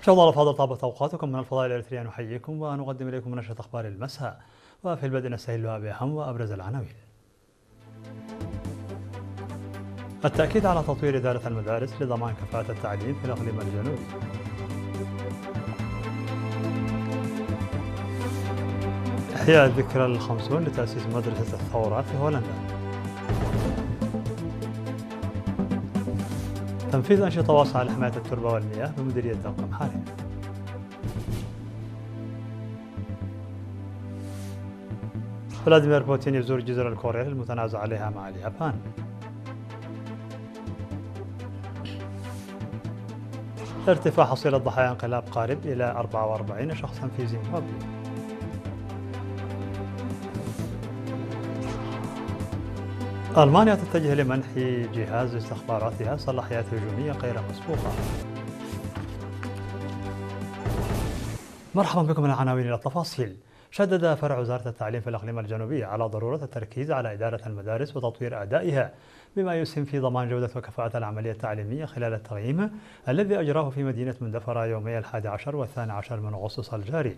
مشاهدينا الأفاضل، طابت أوقاتكم. من الفضاء الإريترية نحييكم ونقدم إليكم نشرة أخبار المساء، وفي البدء نستهلها بأهم وأبرز العناوين. التأكيد على تطوير إدارة المدارس لضمان كفاءة التعليم في الإقليم الجنوبي. إحياء الذكرى الخمسون لتأسيس مدرسة الثورة في هولندا. تنفيذ أنشطة واسعة لحماية التربة والمياه بمديرية القمحاري. فلاديمير بوتين يزور الجزر الكورية المتنازع عليها مع اليابان. ارتفاع حصيلة ضحايا انقلاب قارب إلى 44 شخصا في زيمبابوي. ألمانيا تتجه لمنح جهاز استخباراتها صلاحيات هجومية غير مسبوقة. مرحبا بكم من العناوين إلى التفاصيل. شدد فرع وزارة التعليم في الإقليم الجنوبي على ضرورة التركيز على إدارة المدارس وتطوير أدائها، بما يسهم في ضمان جودة وكفاءة العملية التعليمية خلال التقييم الذي أجراه في مدينة مندفرة يومي 11 و12 من أغسطس الجاري.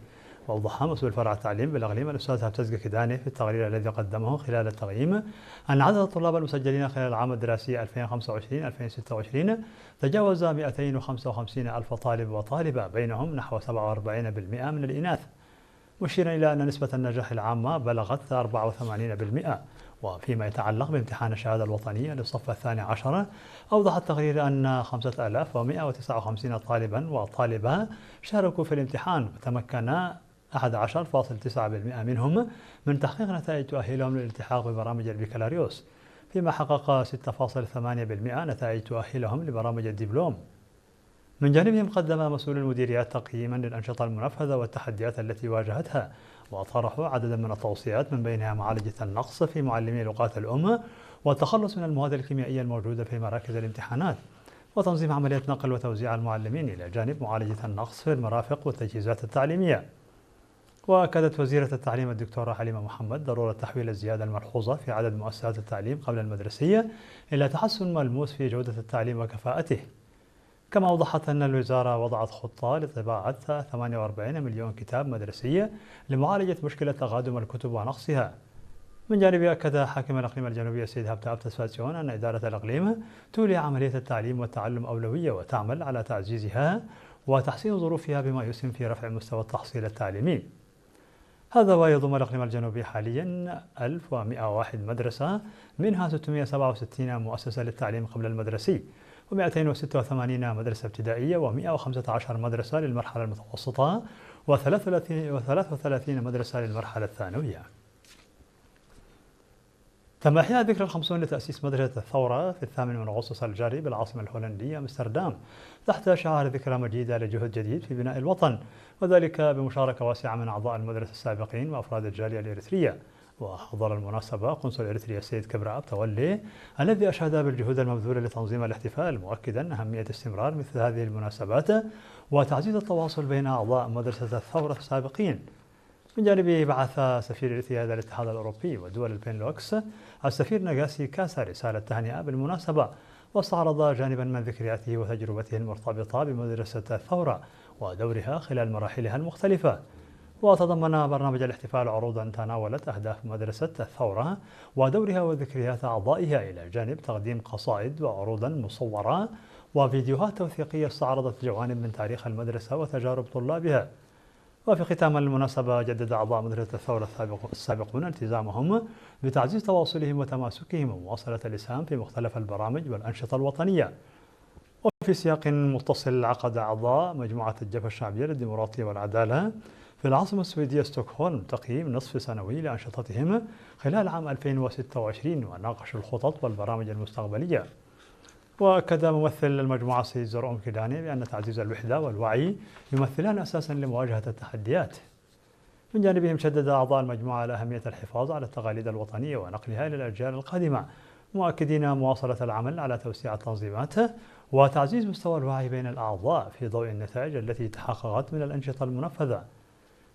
وأوضح مسؤول فرع التعليم بالإقليم الأستاذ هبتزق كداني في التقرير الذي قدمه خلال التقييم أن عدد الطلاب المسجلين خلال العام الدراسي 2025-2026 تجاوز 255 ألف طالب وطالبة، بينهم نحو 47% من الإناث، مشيرا إلى أن نسبة النجاح العامة بلغت 84%. وفيما يتعلق بامتحان الشهادة الوطنية للصف الثاني عشر، أوضح التقرير أن 5159 طالبا وطالبة شاركوا في الامتحان، وتمكن 11.9% منهم من تحقيق نتائج تؤهلهم للالتحاق ببرامج البكالوريوس، فيما حقق 6.8% نتائج تؤهلهم لبرامج الدبلوم. من جانبهم قدم مسؤول المديريات تقييما للأنشطة المنفذة والتحديات التي واجهتها، وطرحوا عددا من التوصيات من بينها معالجة النقص في معلمي لغات الأم والتخلص من المواد الكيميائية الموجودة في مراكز الامتحانات، وتنظيم عملية نقل وتوزيع المعلمين، إلى جانب معالجة النقص في المرافق والتجهيزات التعليمية. وأكدت وزيرة التعليم الدكتورة حليمة محمد ضرورة تحويل الزيادة الملحوظة في عدد مؤسسات التعليم قبل المدرسية إلى تحسن ملموس في جودة التعليم وكفاءته. كما أوضحت أن الوزارة وضعت خطة لطباعة 48 مليون كتاب مدرسي لمعالجة مشكلة تقادم الكتب ونقصها. من جانبه أكد حاكم الإقليم الجنوبي السيد هبتاب تسفاسيون أن إدارة الإقليم تولي عملية التعليم والتعلم أولوية، وتعمل على تعزيزها وتحسين ظروفها بما يسهم في رفع مستوى التحصيل التعليمي. هذا ويضم الإقليم الجنوبي حاليا 1101 مدرسة، منها 667 مؤسسة للتعليم قبل المدرسي، و286 مدرسة ابتدائية، و115 مدرسة للمرحلة المتوسطة، و33 مدرسة للمرحلة الثانوية. تم إحياء ذكرى الخمسون لتأسيس مدرسة الثورة في 8 من أغسطس الجاري بالعاصمة الهولندية أمستردام، تحت شعار ذكرى مجيدة لجهد جديد في بناء الوطن، وذلك بمشاركة واسعة من أعضاء المدرسة السابقين وأفراد الجالية الإريترية. وحضر المناسبة قنصل إريتريا السيد كبرى تولي، الذي أشاد بالجهود المبذولة لتنظيم الاحتفال، مؤكدا أهمية استمرار مثل هذه المناسبات وتعزيز التواصل بين أعضاء مدرسة الثورة السابقين. من جانبه بعث سفير إريتريا لدى الاتحاد الأوروبي ودول البنلوكس السفير ناغاسي كاسا رسالة تهنئة بالمناسبة، واستعرض جانبا من ذكرياته وتجربته المرتبطة بمدرسة الثورة ودورها خلال مراحلها المختلفة. وتضمن برنامج الاحتفال عروضا تناولت أهداف مدرسة الثورة ودورها وذكريات أعضائها، إلى جانب تقديم قصائد وعروضا مصورة وفيديوهات توثيقية استعرضت جوانب من تاريخ المدرسة وتجارب طلابها. وفي ختام المناسبة جدد أعضاء مدرسة الثورة السابقون التزامهم بتعزيز تواصلهم وتماسكهم ومواصلة الإسهام في مختلف البرامج والأنشطة الوطنية. وفي سياق متصل، عقد أعضاء مجموعة الجبهة الشعبية للديمقراطية والعدالة في العاصمة السويدية ستوكهولم تقييم نصف سنوي لأنشطتهم خلال عام 2026، وناقشوا الخطط والبرامج المستقبلية. وأكد ممثل المجموعة السيد زرعون كيداني بأن تعزيز الوحدة والوعي يمثلان أساسا لمواجهة التحديات. من جانبهم شدد أعضاء المجموعة على أهمية الحفاظ على التقاليد الوطنية ونقلها إلى الأجيال القادمة، مؤكدين مواصلة العمل على توسيع التنظيمات وتعزيز مستوى الوعي بين الأعضاء في ضوء النتائج التي تحققت من الأنشطة المنفذة.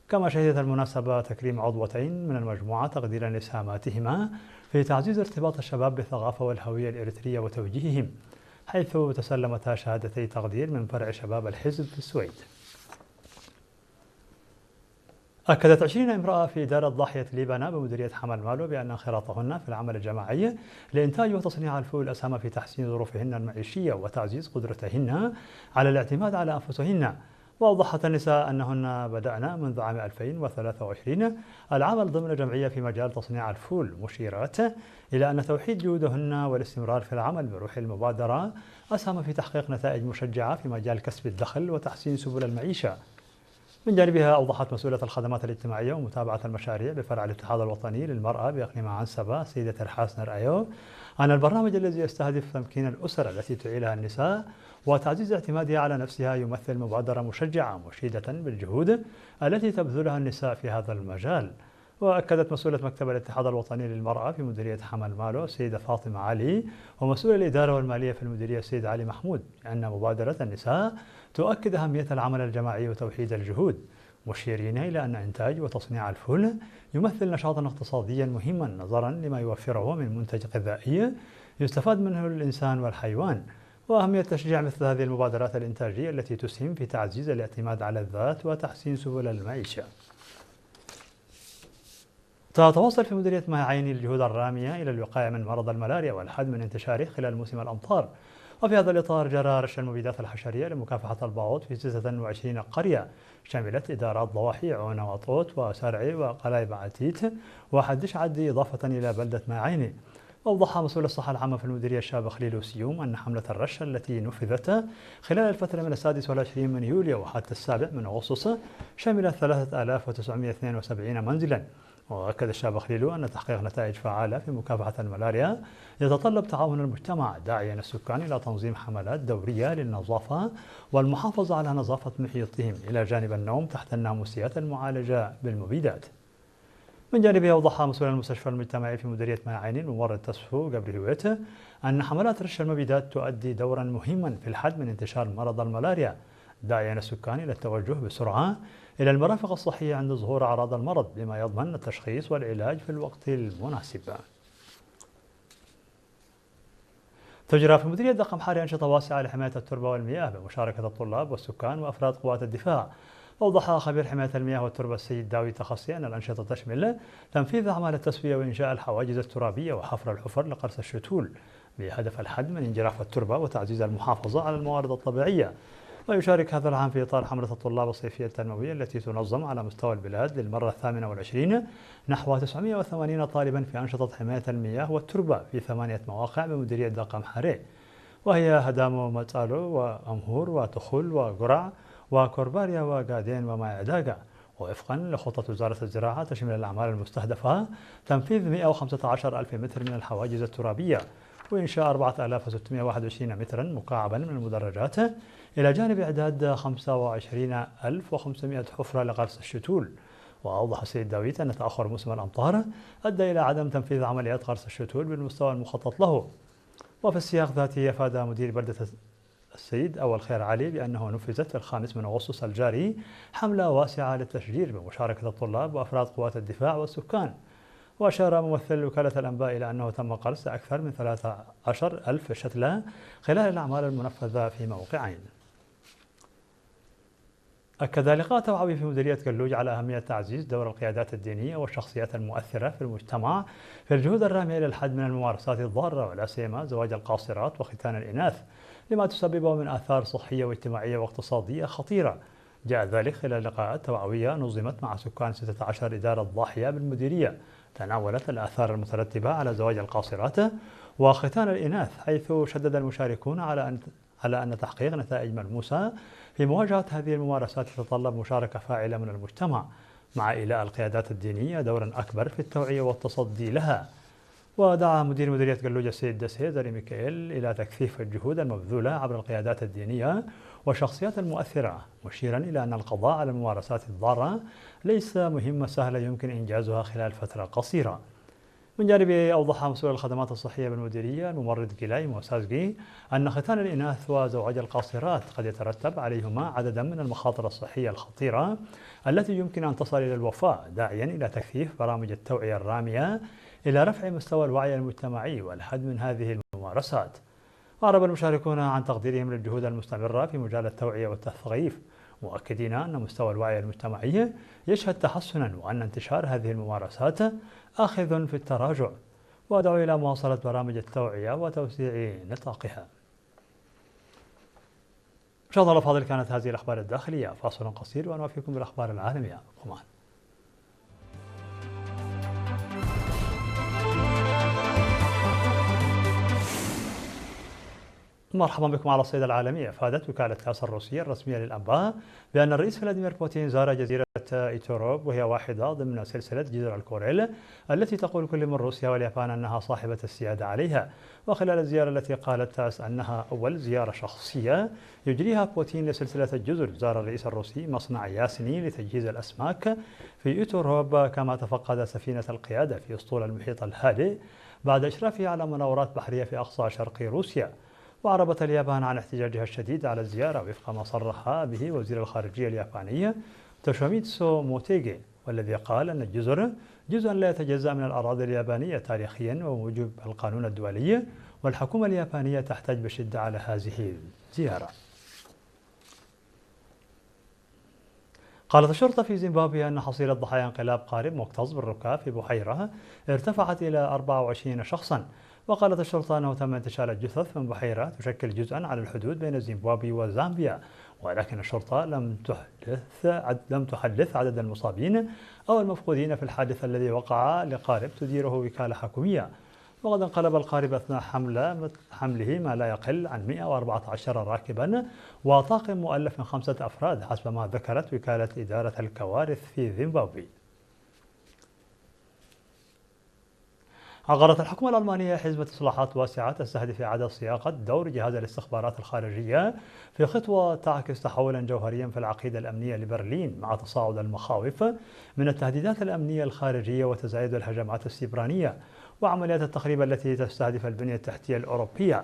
كما شهدت المناسبة تكريم عضوتين من المجموعة تقديرا لإسهاماتهما في تعزيز ارتباط الشباب بالثقافة والهوية الإريترية وتوجيههم، حيث تسلمتا شهادتي تقدير من فرع شباب الحزب في السويد. أكدت 20 امرأة في إدارة ضاحية ليبانا بمديرية حمل مالو بأن انخراطهن في العمل الجماعي لإنتاج وتصنيع الفول أسهم في تحسين ظروفهن المعيشية وتعزيز قدرتهن على الاعتماد على أنفسهن. وأوضحت النساء أنهن بدأن منذ عام 2023 العمل ضمن جمعية في مجال تصنيع الفول، مشيرات إلى أن توحيد جهودهن والاستمرار في العمل بروح المبادرة أسهم في تحقيق نتائج مشجعة في مجال كسب الدخل وتحسين سبل المعيشة. من جانبها أوضحت مسؤولة الخدمات الاجتماعية ومتابعة المشاريع بفرع الاتحاد الوطني للمرأة بإقليم عنسبة السيدة ترحاس نرأيو أن البرنامج الذي يستهدف تمكين الأسر التي تعيلها النساء وتعزيز اعتمادها على نفسها يمثل مبادرة مشجعة مشيدة بالجهود التي تبذلها النساء في هذا المجال. وأكدت مسؤولة مكتب الاتحاد الوطني للمرأة في مديرية حمل مالو السيدة فاطمة علي ومسؤول الإدارة والمالية في المديرية السيد علي محمود أن مبادرة النساء تؤكد أهمية العمل الجماعي وتوحيد الجهود، مشيرين إلى أن إنتاج وتصنيع الفول يمثل نشاطا اقتصاديا مهما نظرا لما يوفره من منتج غذائي يستفاد منه الإنسان والحيوان، وأهمية تشجيع مثل هذه المبادرات الإنتاجية التي تسهم في تعزيز الاعتماد على الذات وتحسين سبل المعيشة. تتواصل في مديرية ماي عيني الجهود الرامية إلى الوقاية من مرض الملاريا والحد من انتشاره خلال موسم الأمطار. وفي هذا الإطار جرى رش المبيدات الحشرية لمكافحة البعوض في 26 قرية شملت إدارات ضواحي عونة وطوط وسرعي وقلايب عتيت وحدش عدي إضافة إلى بلدة ماي عيني. أوضح مسؤول الصحة العامة في المديرية الشاب خليل سيوم أن حملة الرش التي نفذت خلال الفترة من 26 من يوليو وحتى 7 من أغسطس شملت 3972 منزلا. وأكد الشاب خليل أن تحقيق نتائج فعالة في مكافحة الملاريا يتطلب تعاون المجتمع، داعيا السكان إلى تنظيم حملات دورية للنظافة والمحافظة على نظافة محيطهم إلى جانب النوم تحت الناموسيات المعالجة بالمبيدات. من جانبه أوضح مسؤول المستشفى المجتمعي في مديرية ماي عين الممرض تسفو جبري هويت أن حملات رش المبيدات تؤدي دورا مهما في الحد من انتشار مرض الملاريا، داعيا السكان إلى التوجه بسرعة إلى المرافق الصحية عند ظهور أعراض المرض بما يضمن التشخيص والعلاج في الوقت المناسب. تجرى في مديرية دقم حاري أنشطة واسعة لحماية التربة والمياه بمشاركة الطلاب والسكان وأفراد قوات الدفاع. أوضح خبير حماية المياه والتربة السيد داوي تخصي أن الأنشطة تشمل تنفيذ أعمال التسوية وإنشاء الحواجز الترابية وحفر الحفر لقرص الشتول بهدف الحد من انجراف التربة وتعزيز المحافظة على الموارد الطبيعية. ويشارك هذا العام في إطار حملة الطلاب الصيفية التنموية التي تنظم على مستوى البلاد للمرة 28 نحو 980 طالبا في أنشطة حماية المياه والتربة في 8 مواقع بمديرية دقم حاري، وهي هدامو متالو وأمهور وتخل وقرع وكورباريا وقادين وماي عداقة. ووفقا لخطة وزارة الزراعة تشمل الأعمال المستهدفة تنفيذ 115 ألف متر من الحواجز الترابية وإنشاء 4621 مترا مكعبا من المدرجات إلى جانب إعداد 25500 حفرة لغرس الشتول. وأوضح السيد داويت أن تأخر موسم الأمطار أدى إلى عدم تنفيذ عمليات غرس الشتول بالمستوى المخطط له. وفي السياق ذاته أفاد مدير بلدة السيد أول خير علي بأنه نفذت في 5 أغسطس الجاري حملة واسعة للتشجير بمشاركة الطلاب وأفراد قوات الدفاع والسكان. وأشار ممثل وكالة الأنباء إلى أنه تم قرص أكثر من 13 ألف شتلة خلال الأعمال المنفذة في موقعين. أكد لقاء توعوي في مديرية قلوج على أهمية تعزيز دور القيادات الدينية والشخصيات المؤثرة في المجتمع في الجهود الرامية إلى الحد من الممارسات الضارة ولا سيما زواج القاصرات وختان الإناث لما تسببه من آثار صحية واجتماعية واقتصادية خطيرة. جاء ذلك خلال لقاءات توعوية نظمت مع سكان 16 إدارة ضاحية بالمديرية تناولت الآثار المترتبة على زواج القاصرات وختان الإناث، حيث شدد المشاركون على أن تحقيق نتائج ملموسة في مواجهة هذه الممارسات يتطلب مشاركة فاعلة من المجتمع مع إيلاء القيادات الدينية دورا أكبر في التوعية والتصدي لها. ودعا مدير مديرية قلوج السيد دسي زري ميكائيل إلى تكثيف الجهود المبذولة عبر القيادات الدينية والشخصيات المؤثرة، مشيرا إلى أن القضاء على الممارسات الضارة ليس مهمة سهلة يمكن إنجازها خلال فترة قصيرة. من جانبه أوضح مسؤول الخدمات الصحية بالمديرية الممرض جيلاي موسازجي أن ختان الإناث وزواج القاصرات قد يترتب عليهما عددا من المخاطر الصحية الخطيرة التي يمكن أن تصل إلى الوفاة، داعيا إلى تكثيف برامج التوعية الرامية إلى رفع مستوى الوعي المجتمعي والحد من هذه الممارسات. أعرب المشاركون عن تقديرهم للجهود المستمرة في مجال التوعية والتثقيف مؤكدين أن مستوى الوعي المجتمعي يشهد تحسنا وأن انتشار هذه الممارسات آخذ في التراجع، وأدعو إلى مواصلة برامج التوعية وتوسيع نطاقها. مشاهدينا الأفاضل، كانت هذه الأخبار الداخلية. فاصل قصير ونوافيكم بالأخبار العالمية. قمان. مرحبا بكم على الصيد العالمي. أفادت وكالة تاس الروسية الرسمية للأنباء بأن الرئيس فلاديمير بوتين زار جزيرة إيتوروب، وهي واحدة ضمن سلسلة جزر الكوريل التي تقول كل من روسيا واليابان أنها صاحبة السيادة عليها. وخلال الزيارة التي قالت تاس أنها أول زيارة شخصية يجريها بوتين لسلسلة الجزر، زار الرئيس الروسي مصنع ياسني لتجهيز الأسماك في إيتوروب، كما تفقد سفينة القيادة في أسطول المحيط الهادئ بعد إشرافه على مناورات بحرية في أقصى شرق روسيا. وأعربت اليابان عن احتجاجها الشديد على الزيارة وفق ما صرح به وزير الخارجية الياباني توشيميتسو موتيغي، والذي قال أن الجزر جزء لا يتجزأ من الأراضي اليابانية تاريخيا وموجب القانون الدولي، والحكومة اليابانية تحتاج بشدة على هذه الزيارة. قالت الشرطة في زيمبابوي أن حصيلة ضحايا انقلاب قارب مكتظ بالركاب في بحيرة ارتفعت إلى 24 شخصا. وقالت الشرطة أنه تم انتشال الجثث من بحيرة تشكل جزءا على الحدود بين زيمبابوي وزامبيا، ولكن الشرطة لم تحدث عدد المصابين أو المفقودين في الحادث الذي وقع لقارب تديره وكالة حكومية. وقد انقلب القارب أثناء حمله ما لا يقل عن 114 راكبا وطاقم مؤلف من 5 أفراد حسب ما ذكرت وكالة إدارة الكوارث في زيمبابوي. عقدت الحكومة الألمانية حزمة إصلاحات واسعة تستهدف إعادة صياغة دور جهاز الاستخبارات الخارجية في خطوة تعكس تحولا جوهريا في العقيدة الأمنية لبرلين، مع تصاعد المخاوف من التهديدات الأمنية الخارجية وتزايد الهجمات السيبرانية وعمليات التخريب التي تستهدف البنية التحتية الأوروبية،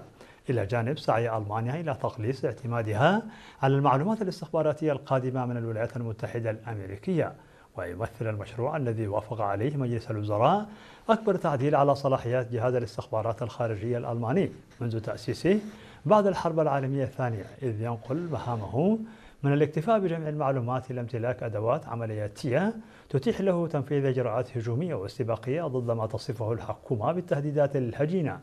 إلى جانب سعي ألمانيا إلى تقليص اعتمادها على المعلومات الاستخباراتية القادمة من الولايات المتحدة الأمريكية. ويمثل المشروع الذي وافق عليه مجلس الوزراء أكبر تعديل على صلاحيات جهاز الاستخبارات الخارجية الألماني منذ تأسيسه بعد الحرب العالمية الثانية، إذ ينقل مهامه من الاكتفاء بجمع المعلومات إلى امتلاك أدوات عملياتية تتيح له تنفيذ إجراءات هجومية واستباقية ضد ما تصفه الحكومة بالتهديدات الهجينة.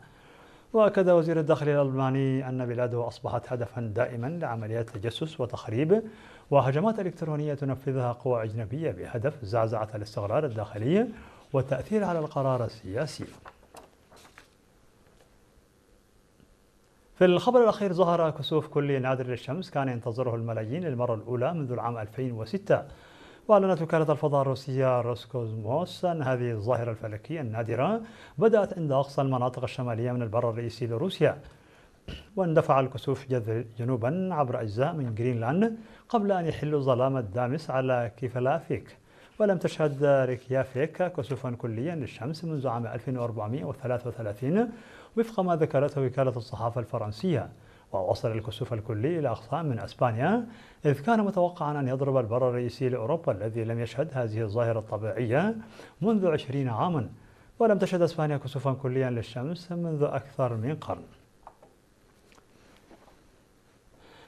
وأكد وزير الداخلية الألماني أن بلاده أصبحت هدفا دائما لعمليات تجسس وتخريب وهجمات إلكترونية تنفذها قوى أجنبية بهدف زعزعة الاستقرار الداخلي والتأثير على القرار السياسي. في الخبر الأخير، ظهر كسوف كلي نادر للشمس كان ينتظره الملايين للمرة الأولى منذ العام 2006. وأعلنت وكالة الفضاء الروسية روسكوزموس أن هذه الظاهرة الفلكية النادرة بدأت عند أقصى المناطق الشمالية من البر الرئيسي لروسيا، واندفع الكسوف جنوبا عبر أجزاء من جرينلاند قبل أن يحل الظلام الدامس على كيفلافيك. ولم تشهد ريكيافيك كسوفا كليا للشمس منذ عام 1433 وفق ما ذكرته وكالة الصحافة الفرنسية. ووصل الكسوف الكلي إلى أقصى من أسبانيا، إذ كان متوقعا أن يضرب البر الرئيسي لأوروبا الذي لم يشهد هذه الظاهرة الطبيعية منذ 20 عاما. ولم تشهد أسبانيا كسوفا كليا للشمس منذ أكثر من قرن.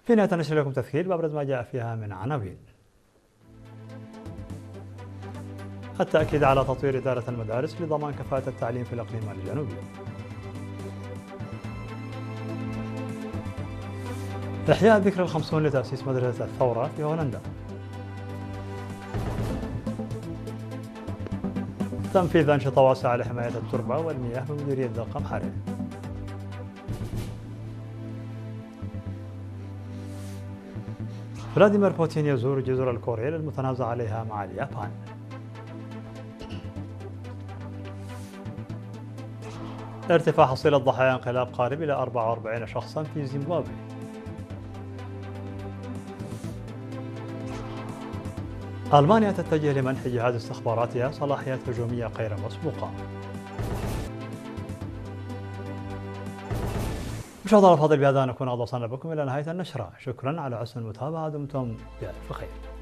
في نهاية نشر لكم تذكير بأبرز ما جاء فيها من عناوين. التأكيد على تطوير إدارة المدارس لضمان كفاءة التعليم في الإقليم الجنوبي. إحياء ذكرى ال50 لتأسيس مدرسة الثورة في هولندا. تنفيذ أنشطة واسعة لحماية التربة والمياه بمديرية دقم حرير. فلاديمير بوتين يزور جزر الكوريل المتنازع عليها مع اليابان. ارتفاع حصيلة ضحايا انقلاب قارب إلى 44 شخصا في زيمبابوي. ألمانيا تتجه لمنح جهاز استخباراتها صلاحيات هجومية غير مسبوقة. مشاهدينا الأفاضل، بهذا نكون قد وصلنا بكم إلى نهاية النشرة. شكرا على حسن المتابعة، دمتم بألف خير.